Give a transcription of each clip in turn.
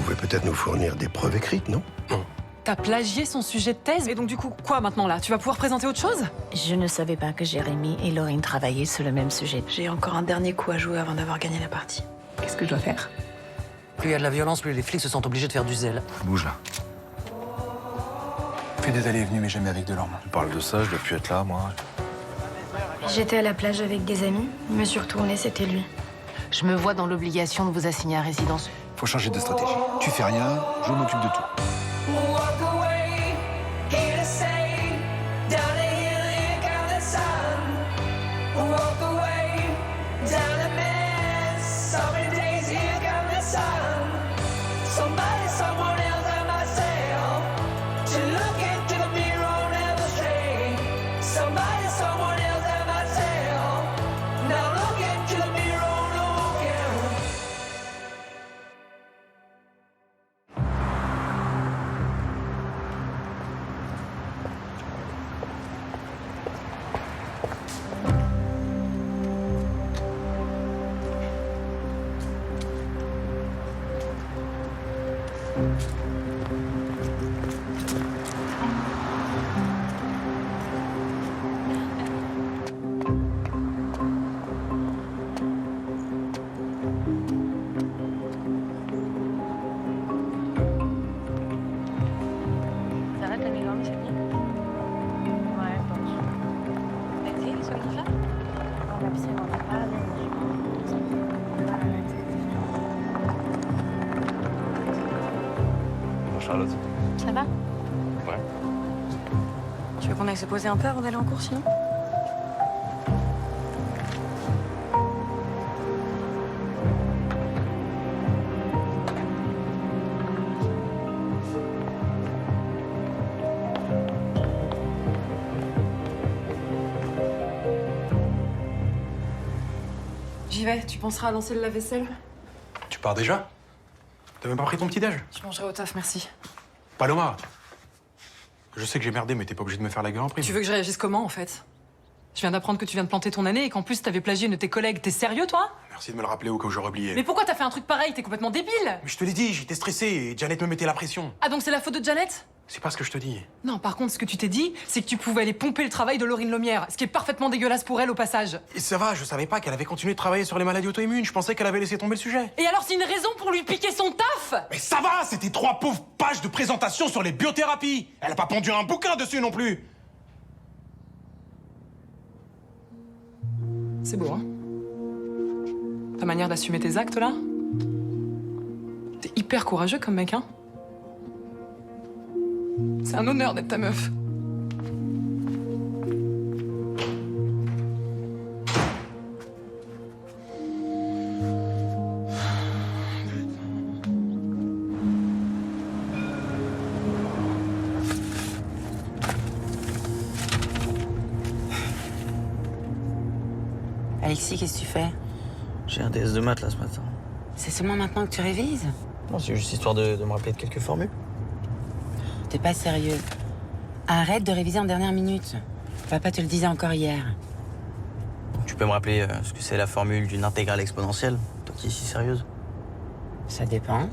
pouvez peut-être nous fournir des preuves écrites, non? Non. T'as plagié son sujet de thèse, et donc du coup, quoi maintenant là? Tu vas pouvoir présenter autre chose? Je ne savais pas que Jérémy et Laurine travaillaient sur le même sujet. J'ai encore un dernier coup à jouer avant d'avoir gagné la partie. Qu'est-ce que je dois faire? Plus il y a de la violence, plus les flics se sentent obligés de faire du zèle. Bouge là. Fais des allées et venues, mais jamais avec de l'orme. Tu parles de ça, je dois plus être là, moi. J'étais à la plage avec des amis. Je me suis retournée, c'était lui. Je me vois dans l'obligation de vous assigner à résidence. Faut changer de stratégie. Tu fais rien, je m'occupe de tout. Ça va, t'as mis l'homme, c'est bien? Ouais, je pense. T'as dit, les somnifères? On va absolument pas parler, Bonjour Charlotte. Ça va? Ouais. Tu veux qu'on aille se poser un peu avant d'aller en cours, sinon? J'y vais, tu penseras à lancer le lave-vaisselle? Tu pars déjà? T'as même pas pris ton petit-déj? Je mangerai au taf, merci. Paloma! Je sais que j'ai merdé, mais t'es pas obligé de me faire la gueule en prime. Tu veux que je réagisse comment, en fait? Je viens d'apprendre que tu viens de planter ton année et qu'en plus t'avais plagié une de tes collègues. T'es sérieux, toi? Merci de me le rappeler au cas où j'aurais oublié. Mais pourquoi t'as fait un truc pareil? T'es complètement débile! Mais je te l'ai dit, j'étais stressé et Janet me mettait la pression. Ah, donc c'est la faute de Janet? C'est pas ce que je te dis. Non, par contre, ce que tu t'es dit, c'est que tu pouvais aller pomper le travail de Laurine Lomière, ce qui est parfaitement dégueulasse pour elle au passage. Et ça va, je savais pas qu'elle avait continué de travailler sur les maladies auto-immunes. Je pensais qu'elle avait laissé tomber le sujet. Et alors, c'est une raison pour lui piquer son taf? Mais ça va, c'était 3 pauvres pages de présentation sur les biothérapies. Elle a pas pondu un bouquin dessus non plus. C'est beau, hein? Ta manière d'assumer tes actes, là? T'es hyper courageux comme mec, hein? C'est un honneur d'être ta meuf. Alexis, qu'est-ce que tu fais? J'ai un DS de maths là ce matin. C'est seulement maintenant que tu révises? Non, c'est juste histoire de me rappeler de quelques formules. T'es pas sérieux. Arrête de réviser en dernière minute. Papa te le disait encore hier. Tu peux me rappeler ce que c'est la formule d'une intégrale exponentielle, toi qui es si sérieuse? Ça dépend.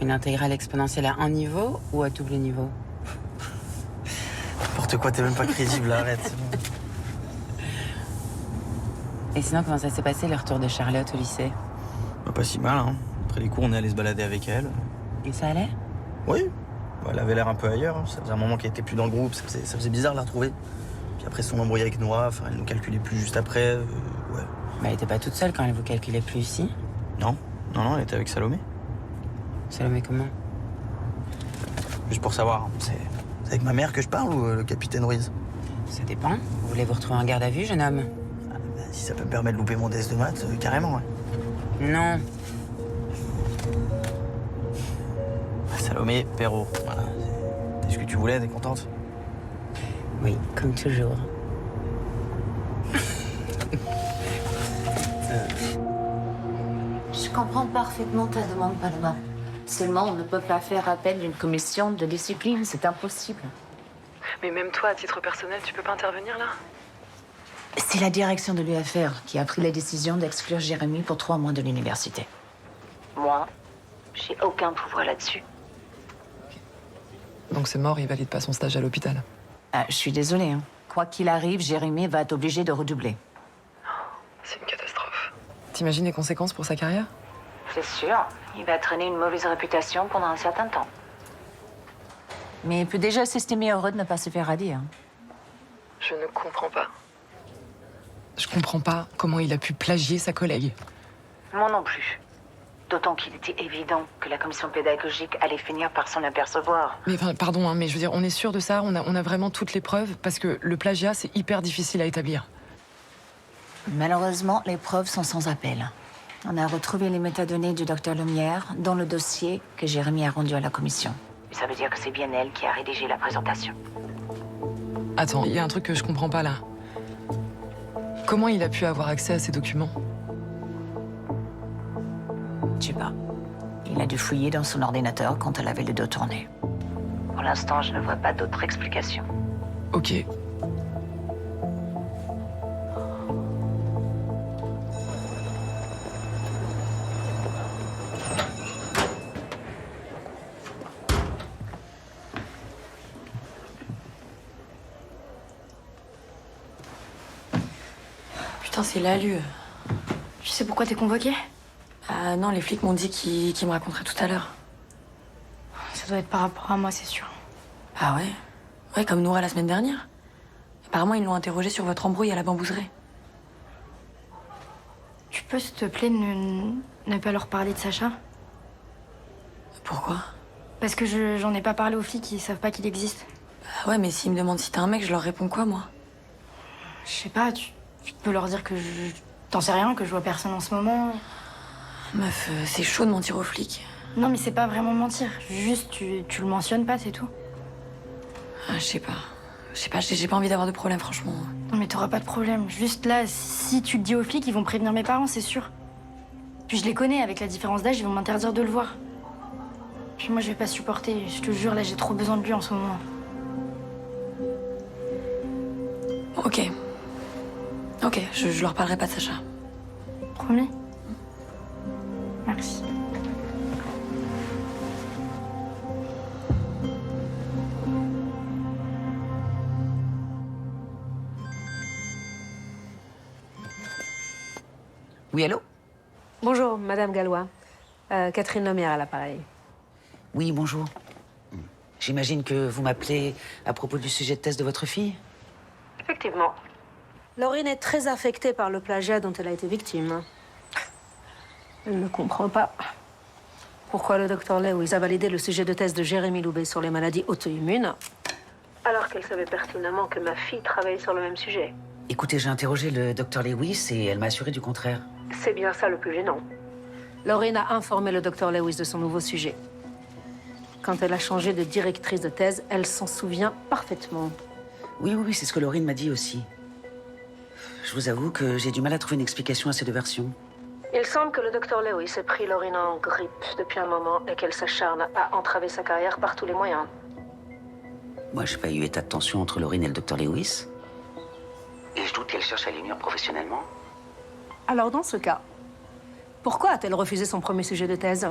Une intégrale exponentielle à un niveau ou à double niveau? N'importe quoi, t'es même pas crédible, arrête. C'est bon. Et sinon, comment ça s'est passé le retour de Charlotte au lycée? Bah, pas si mal, hein. Après les cours, on est allé se balader avec elle. Et ça allait? Oui. Bah, elle avait l'air un peu ailleurs, hein. Ça faisait un moment qu'elle était plus dans le groupe, ça faisait bizarre de la retrouver. Puis après son embrouille avec Noah, enfin, elle nous calculait plus juste après, ouais. Mais elle était pas toute seule quand elle vous calculait plus ici? Non, elle était avec Salomé. Salomé comment? Juste pour savoir, hein, c'est avec ma mère que je parle ou le capitaine Ruiz? Ça dépend. Vous voulez vous retrouver un garde à vue, jeune homme? Ah, bah, si ça peut me permettre de louper mon test de maths, carrément, ouais. Non. Salomé, Perrault, voilà. C'est ce que tu voulais, t'es contente? Oui, comme toujours. Je comprends parfaitement ta demande, Paloma. Seulement, on ne peut pas faire appel d'une commission de discipline, c'est impossible. Mais même toi, à titre personnel, tu peux pas intervenir là? C'est la direction de l'UFR qui a pris la décision d'exclure Jérémy pour 3 mois de l'université. Moi, J'ai aucun pouvoir là-dessus. Donc c'est mort, il valide pas son stage à l'hôpital. Ah, je suis désolée. Hein. Quoi qu'il arrive, Jérémy va être obligé de redoubler. C'est une catastrophe. T'imagines les conséquences pour sa carrière? C'est sûr. Il va traîner une mauvaise réputation pendant un certain temps. Mais il peut déjà s'estimer heureux de ne pas se faire radier. Hein. Je ne comprends pas. Je comprends pas comment il a pu plagier sa collègue. Moi non plus. D'autant qu'il était évident que la commission pédagogique allait finir par s'en apercevoir. Mais enfin, pardon, hein, mais je veux dire, on est sûr de ça? On a vraiment toutes les preuves? Parce que le plagiat, c'est hyper difficile à établir. Malheureusement, les preuves sont sans appel. On a retrouvé les métadonnées du docteur Lumière dans le dossier que Jérémy a rendu à la commission. Ça veut dire que c'est bien elle qui a rédigé la présentation. Attends, il y a un truc que je comprends pas là. Comment il a pu avoir accès à ces documents? Je sais pas. Il a dû fouiller dans son ordinateur quand elle avait le dos tourné. Pour l'instant, je ne vois pas d'autre explication. Ok. Putain, c'est Lalu. Tu sais pourquoi t'es convoqué? Ah non, les flics m'ont dit qu'ils me raconteraient tout à l'heure. Ça doit être par rapport à moi, c'est sûr. Ah ouais? Ouais, comme Noura la semaine dernière. Apparemment, ils l'ont interrogé sur votre embrouille à la bambouserie. Tu peux, s'il te plaît, ne pas leur parler de Sacha? Pourquoi? Parce que j'en ai pas parlé aux flics, ils savent pas qu'il existe. Ah ouais, mais s'ils me demandent si t'es un mec, je leur réponds quoi, moi? Je sais pas, tu peux leur dire que t'en sais rien, que je vois personne en ce moment. Meuf, c'est chaud de mentir aux flics. Non, mais c'est pas vraiment mentir. Juste, tu le mentionnes pas, c'est tout. Ah, je sais pas. J'ai pas envie d'avoir de problème, franchement. Non, mais t'auras pas de problème. Juste là, si tu le dis aux flics, ils vont prévenir mes parents, c'est sûr. Puis je les connais, avec la différence d'âge, ils vont m'interdire de le voir. Puis moi, je vais pas supporter. Je te jure, là, j'ai trop besoin de lui en ce moment. Ok. Ok, je leur parlerai pas de Sacha. Promis? Merci. Oui, allô? Bonjour, Madame Gallois. Catherine Lemierre à l'appareil. Oui, bonjour. J'imagine que vous m'appelez à propos du sujet de thèse de votre fille? Effectivement. Laurine est très affectée par le plagiat dont elle a été victime. Elle ne comprend pas pourquoi le docteur Lewis a validé le sujet de thèse de Jérémy Loubet sur les maladies auto-immunes, alors qu'elle savait pertinemment que ma fille travaillait sur le même sujet. Écoutez, j'ai interrogé le docteur Lewis et elle m'a assuré du contraire. C'est bien ça le plus gênant. Laurine a informé le docteur Lewis de son nouveau sujet. Quand elle a changé de directrice de thèse, elle s'en souvient parfaitement. Oui, c'est ce que Laurine m'a dit aussi. Je vous avoue que j'ai du mal à trouver une explication à ces deux versions. Il semble que le docteur Lewis ait pris Laurine en grippe depuis un moment et qu'elle s'acharne à entraver sa carrière par tous les moyens. Moi, j'ai pas eu état de tension entre Laurine et le docteur Lewis. Et je doute qu'elle cherche à l'unir professionnellement. Alors dans ce cas, pourquoi a-t-elle refusé son premier sujet de thèse?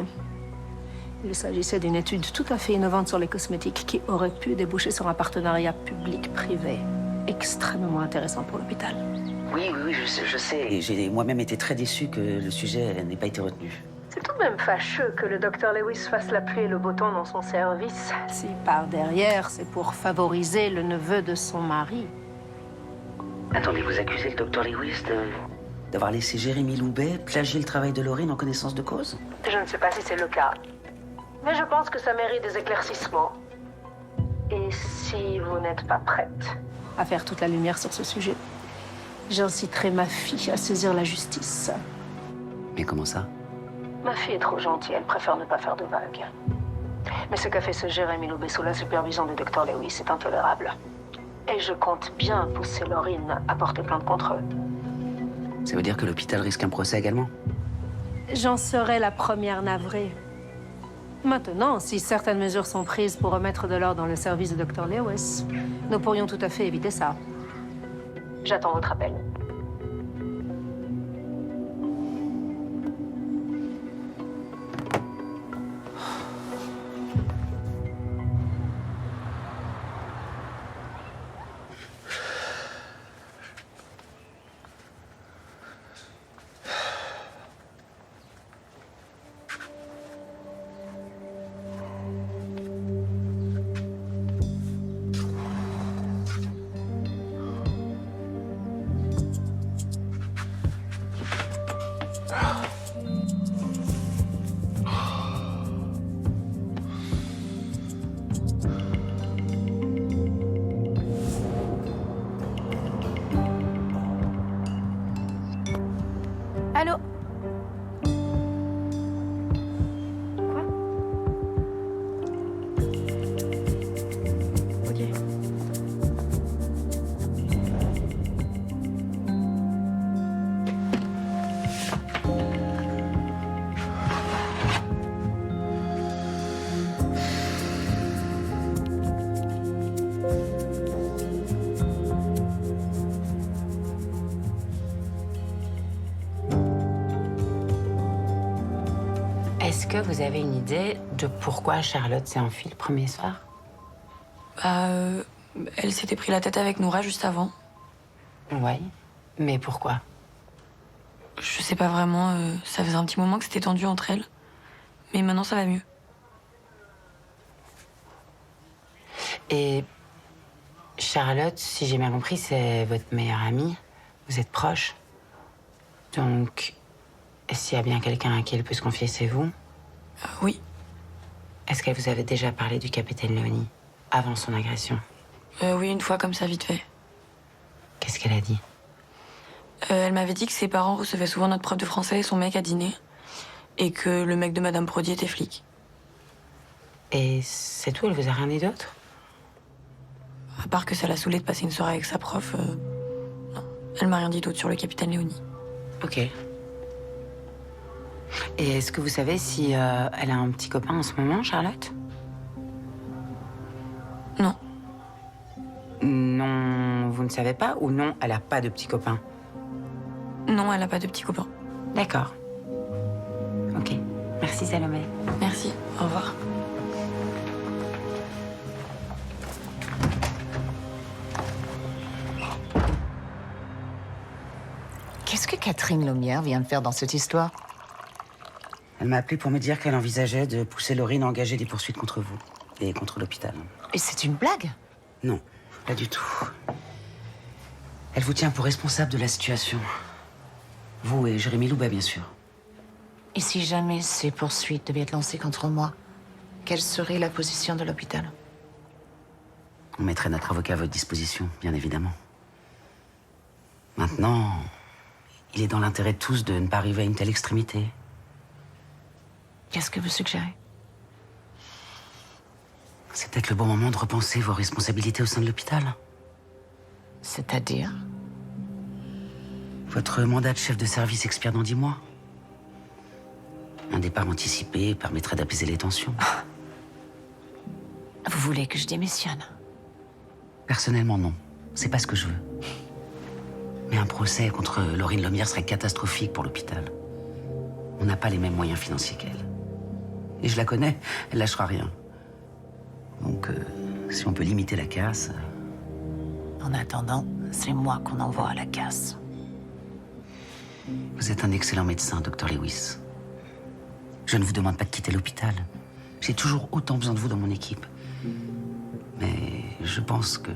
Il s'agissait d'une étude tout à fait innovante sur les cosmétiques qui aurait pu déboucher sur un partenariat public-privé extrêmement intéressant pour l'hôpital. Oui, je sais. Et j'ai moi-même été très déçu que le sujet n'ait pas été retenu. C'est tout de même fâcheux que le docteur Lewis fasse la pluie et le beau temps dans son service. Si par derrière, c'est pour favoriser le neveu de son mari. Attendez, vous accusez le docteur Lewis d'avoir laissé Jérémy Loubet plagier le travail de Laurine en connaissance de cause? Je ne sais pas si c'est le cas, mais je pense que ça mérite des éclaircissements. Et si vous n'êtes pas prête à faire toute la lumière sur ce sujet, j'inciterai ma fille à saisir la justice. Mais comment ça? Ma fille est trop gentille, elle préfère ne pas faire de vagues. Mais ce qu'a fait ce Jérémy Loubet sous la supervision du docteur Lewis est intolérable. Et je compte bien pousser Laurine à porter plainte contre eux. Ça veut dire que l'hôpital risque un procès également? J'en serai la première navrée. Maintenant, si certaines mesures sont prises pour remettre de l'ordre dans le service du docteur Lewis, nous pourrions tout à fait éviter ça. J'attends votre appel. que vous avez une idée de pourquoi Charlotte s'est enfuie le premier soir? Elle s'était pris la tête avec Noura juste avant. Oui, mais pourquoi? Je sais pas vraiment, ça faisait un petit moment que c'était tendu entre elles. Mais maintenant, ça va mieux. Et Charlotte, si j'ai bien compris, c'est votre meilleure amie. Vous êtes proches. Donc, s'il y a bien quelqu'un à qui elle peut se confier, c'est vous? Oui. Est-ce qu'elle vous avait déjà parlé du capitaine Léonie, avant son agression? Oui, une fois comme ça, vite fait. Qu'est-ce qu'elle a dit? Elle m'avait dit que ses parents recevaient souvent notre prof de français et son mec à dîner. Et que le mec de Madame Prodi était flic. Et c'est tout? Elle vous a rien dit d'autre? À part que ça l'a saoulée de passer une soirée avec sa prof, non. Elle m'a rien dit d'autre sur le capitaine Léonie. Ok. Et est-ce que vous savez si elle a un petit copain en ce moment, Charlotte? Non. Non, vous ne savez pas? Ou non, elle a pas de petit copain? Non, elle a pas de petit copain. D'accord. Ok. Merci, Salomé. Merci, au revoir. Qu'est-ce que Catherine Lumière vient de faire dans cette histoire? Elle m'a appelé pour me dire qu'elle envisageait de pousser Laurine à engager des poursuites contre vous et contre l'hôpital. Et c'est une blague? Non, pas du tout. Elle vous tient pour responsable de la situation. Vous et Jérémy Loubet, bien sûr. Et si jamais ces poursuites devaient être lancées contre moi, quelle serait la position de l'hôpital? On mettrait notre avocat à votre disposition, bien évidemment. Maintenant, il est dans l'intérêt de tous de ne pas arriver à une telle extrémité. Qu'est-ce que vous suggérez? C'est peut-être le bon moment de repenser vos responsabilités au sein de l'hôpital. C'est-à-dire? Votre mandat de chef de service expire dans 10 mois. Un départ anticipé permettrait d'apaiser les tensions. Vous voulez que je démissionne? Personnellement, non. C'est pas ce que je veux. Mais un procès contre Laurine Lumière serait catastrophique pour l'hôpital. On n'a pas les mêmes moyens financiers qu'elle. Et je la connais, elle lâchera rien. Donc, si on peut limiter la casse... En attendant, c'est moi qu'on envoie à la casse. Vous êtes un excellent médecin, Dr Lewis. Je ne vous demande pas de quitter l'hôpital. J'ai toujours autant besoin de vous dans mon équipe. Mais je pense que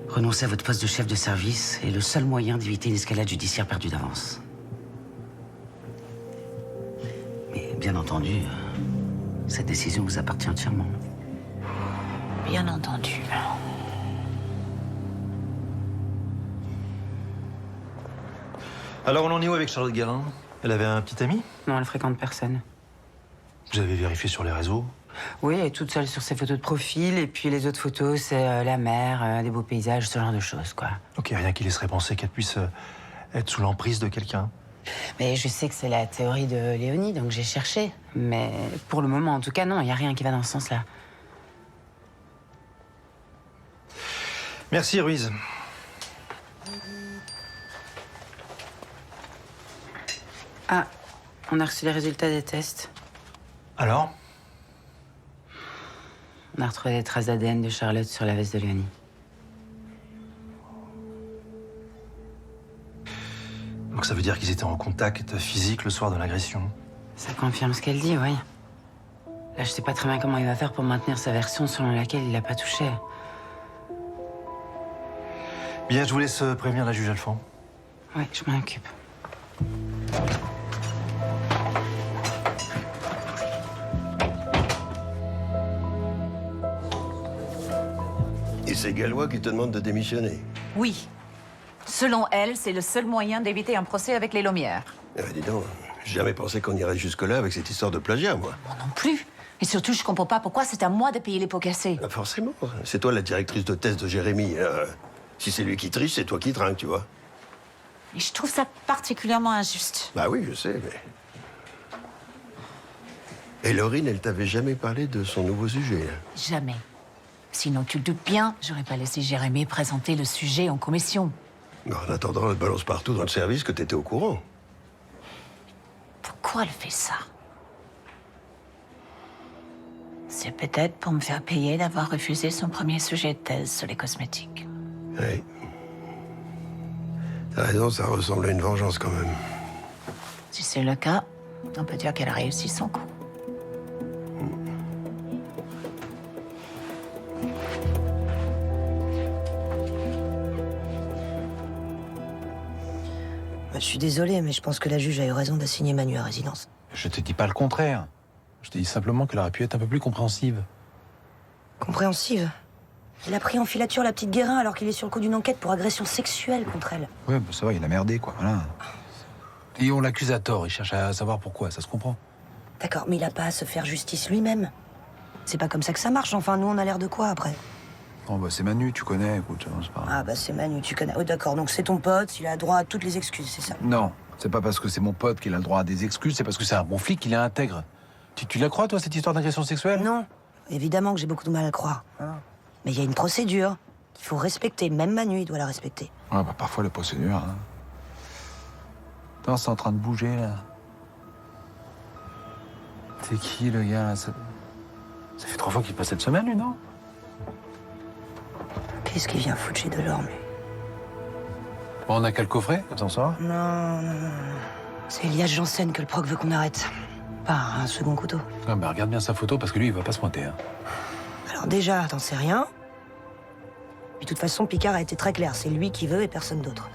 renoncer à votre poste de chef de service est le seul moyen d'éviter une escalade judiciaire perdue d'avance. Mais bien entendu, cette décision vous appartient entièrement. Bien entendu. Alors, on en est où avec Charlotte Guérin? Elle avait un petit ami? Non, elle fréquente personne. Vous avez vérifié sur les réseaux? Oui, elle est toute seule sur ses photos de profil, et puis les autres photos, c'est la mer, des beaux paysages, ce genre de choses, quoi. Ok, rien qui laisserait penser qu'elle puisse être sous l'emprise de quelqu'un. Mais je sais que c'est la théorie de Léonie, donc j'ai cherché. Mais pour le moment, en tout cas, non, il n'y a rien qui va dans ce sens-là. Merci, Ruiz. Ah, on a reçu les résultats des tests. Alors? On a retrouvé des traces d'ADN de Charlotte sur la veste de Léonie. Donc ça veut dire qu'ils étaient en contact physique le soir de l'agression? Ça confirme ce qu'elle dit, oui. Là, je sais pas très bien comment il va faire pour maintenir sa version selon laquelle il l'a pas touchée. Bien, je vous laisse prévenir la juge Alphand. Ouais, je m'en occupe. Et c'est Gallois qui te demande de démissionner. Oui. Selon elle, c'est le seul moyen d'éviter un procès avec les Lumière. Dis donc, j'ai jamais pensé qu'on irait jusque-là avec cette histoire de plagiat, moi. Moi non plus. Et surtout, je comprends pas pourquoi c'est à moi de payer les pots cassés. Forcément. C'est toi la directrice de thèse de Jérémy. Si c'est lui qui triche, c'est toi qui trinque, tu vois. Et je trouve ça particulièrement injuste. Bah oui, je sais, mais... Et Laurine, elle t'avait jamais parlé de son nouveau sujet, hein? Jamais. Sinon, tu te doutes bien, j'aurais pas laissé Jérémy présenter le sujet en commission. En attendant, elle balance partout dans le service que t'étais au courant. Pourquoi elle fait ça? C'est peut-être pour me faire payer d'avoir refusé son premier sujet de thèse sur les cosmétiques. Oui. T'as raison, ça ressemble à une vengeance quand même. Si c'est le cas, on peut dire qu'elle a réussi son coup. Je suis désolée, mais je pense que la juge a eu raison d'assigner Manu à résidence. Je te dis pas le contraire. Je te dis simplement qu'elle aurait pu être un peu plus compréhensive. Compréhensive. Il a pris en filature la petite Guérin alors qu'il est sur le coup d'une enquête pour agression sexuelle contre elle. Ouais, bah ça va, il a merdé, quoi, voilà. Et on l'accuse à tort, il cherche à savoir pourquoi, ça se comprend. D'accord, mais il a pas à se faire justice lui-même. C'est pas comme ça que ça marche, enfin, nous on a l'air de quoi après? Oh bah c'est Manu, tu connais, écoute, c'est pas... Ah bah c'est Manu, tu connais. Oh d'accord, donc c'est ton pote, il a droit à toutes les excuses, c'est ça? Non, c'est pas parce que c'est mon pote qu'il a le droit à des excuses, c'est parce que c'est un bon flic qu'il est intègre. Tu la crois, toi, cette histoire d'agression sexuelle? Non, évidemment que j'ai beaucoup de mal à le croire. Mais il y a une procédure qu'il faut respecter, même Manu, il doit la respecter. Ouais, bah parfois les procédures, hein. Attends, c'est en train de bouger, là. C'est qui, le gars, là? Ça fait 3 fois qu'il passe cette semaine, lui, non? Qu'est-ce qu'il vient foutre chez Delorme, lui? Bon, on a qu'à le coffrer, comme ça on saura. Non. C'est Elias Janssen que le proc veut qu'on arrête. Pas un second couteau. Ah bah regarde bien sa photo, parce que lui, il va pas se pointer, hein. Alors déjà, t'en sais rien. Puis de toute façon, Picard a été très clair. C'est lui qui veut et personne d'autre.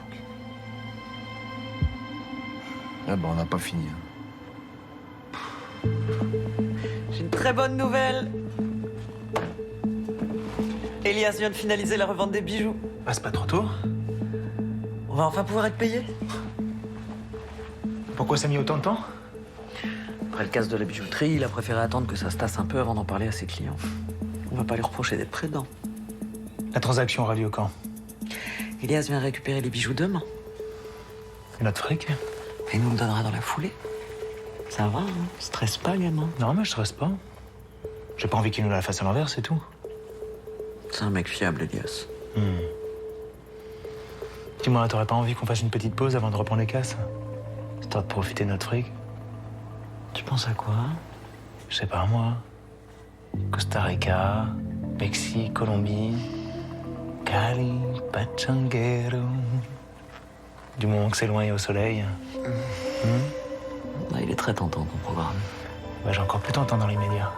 Ah bah on n'a pas fini, hein. J'ai une très bonne nouvelle. Elias vient de finaliser la revente des bijoux. Ah, c'est pas trop tôt? On va enfin pouvoir être payé. Pourquoi ça a mis autant de temps? Après le casse de la bijouterie, il a préféré attendre que ça se tasse un peu avant d'en parler à ses clients. On va pas lui reprocher d'être prudent. La transaction aura lieu quand? Elias vient récupérer les bijoux demain. Et notre fric? Et il nous le donnera dans la foulée. Ça va, hein? Stresse pas, gamin. Non, mais je stresse pas. J'ai pas envie qu'il nous la fasse à l'envers, c'est tout. C'est un mec fiable, Elias. Dis-moi, t'aurais pas envie qu'on fasse une petite pause avant de reprendre les casses? Histoire de profiter de notre fric? Tu penses à quoi? Je sais pas, moi. Costa Rica, Mexique, Colombie, Cali, Pachanguero. Du moment que c'est loin et au soleil. Ah, il est très tentant, ton programme. Bah, j'ai encore plus tentant dans l'immédiat.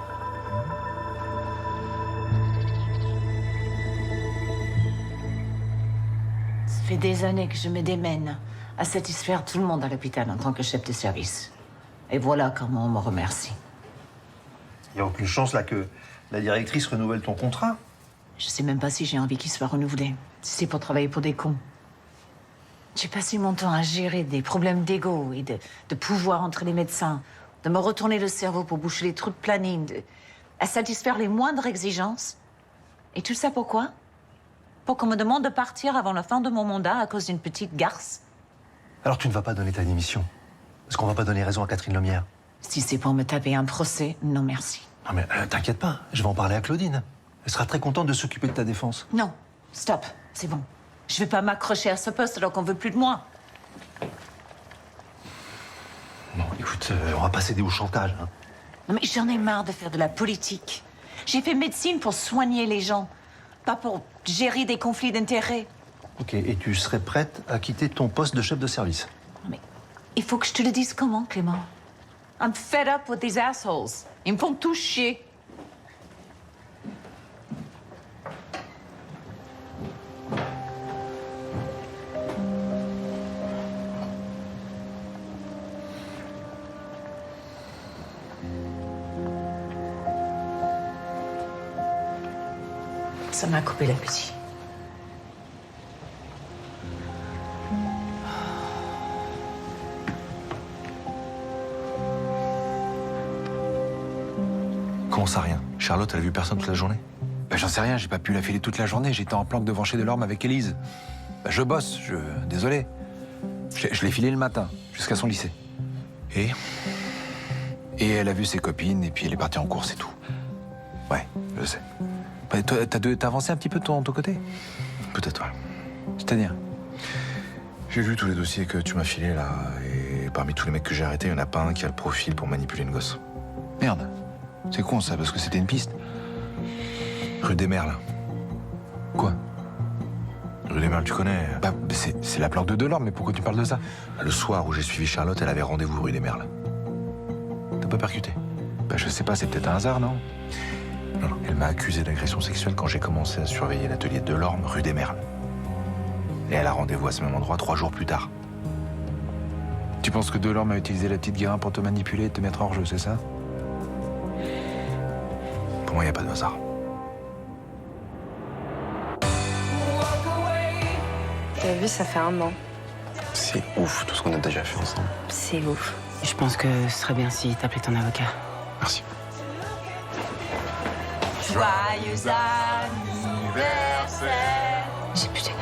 Ça fait des années que je me démène à satisfaire tout le monde à l'hôpital en tant que chef de service. Et voilà comment on me remercie. Il n'y a aucune chance, là, que la directrice renouvelle ton contrat? Je sais même pas si j'ai envie qu'il soit renouvelé. Si c'est pour travailler pour des cons. J'ai passé mon temps à gérer des problèmes d'ego et de pouvoir entre les médecins, de me retourner le cerveau pour boucher les trous de planning, à satisfaire les moindres exigences. Et tout ça pourquoi? Pour qu'on me demande de partir avant la fin de mon mandat à cause d'une petite garce? Alors tu ne vas pas donner ta démission? Parce qu'on va pas donner raison à Catherine Lemierre. Si c'est pour me taper un procès, non merci. Non mais t'inquiète pas, je vais en parler à Claudine. Elle sera très contente de s'occuper de ta défense. Non, stop, c'est bon. Je vais pas m'accrocher à ce poste alors qu'on veut plus de moi. Bon, écoute, on va pas céder au chantage, hein. Non mais j'en ai marre de faire de la politique. J'ai fait médecine pour soigner les gens, pas pour gérer des conflits d'intérêts. Ok, et tu serais prête à quitter ton poste de chef de service? Mais il faut que je te le dise comment, Clément? I'm fed up with these assholes. Ils me font tout chier. Ça m'a coupé l'appétit. Comment ça, rien? Charlotte, elle a vu personne toute la journée? Bah, j'en sais rien, j'ai pas pu la filer toute la journée. J'étais en planque devant chez Delorme avec Élise. Bah, je bosse, désolé. Je l'ai filé le matin, jusqu'à son lycée. Et elle a vu ses copines, et puis elle est partie en course et tout. Ouais, je sais. Bah, toi, t'as avancé un petit peu de ton côté? Peut-être, ouais. C'est-à-dire? J'ai vu tous les dossiers que tu m'as filés, là, et parmi tous les mecs que j'ai arrêtés, il n'y en a pas un qui a le profil pour manipuler une gosse. Merde. C'est con ça, parce que c'était une piste. Rue des Merles. Quoi? Rue des Merles, tu connais? Bah, c'est la planque de Delorme, mais pourquoi tu parles de ça? Le soir où j'ai suivi Charlotte, elle avait rendez-vous rue des Merles. T'as pas percuté? Bah, je sais pas, c'est peut-être un hasard, non? Non, elle m'a accusé d'agression sexuelle quand j'ai commencé à surveiller l'atelier de Delorme, rue des Merles. Et elle a rendez-vous à ce même endroit 3 jours plus tard. Tu penses que Delorme a utilisé la petite Guérin pour te manipuler et te mettre hors jeu, c'est ça? Pour moi, y a pas de hasard. T'as vu, ça fait 1 an. C'est ouf tout ce qu'on a déjà fait ensemble. C'est ouf. Je pense que ce serait bien si t'appelais ton avocat. Merci. Joyeux anniversaire. J'ai plus de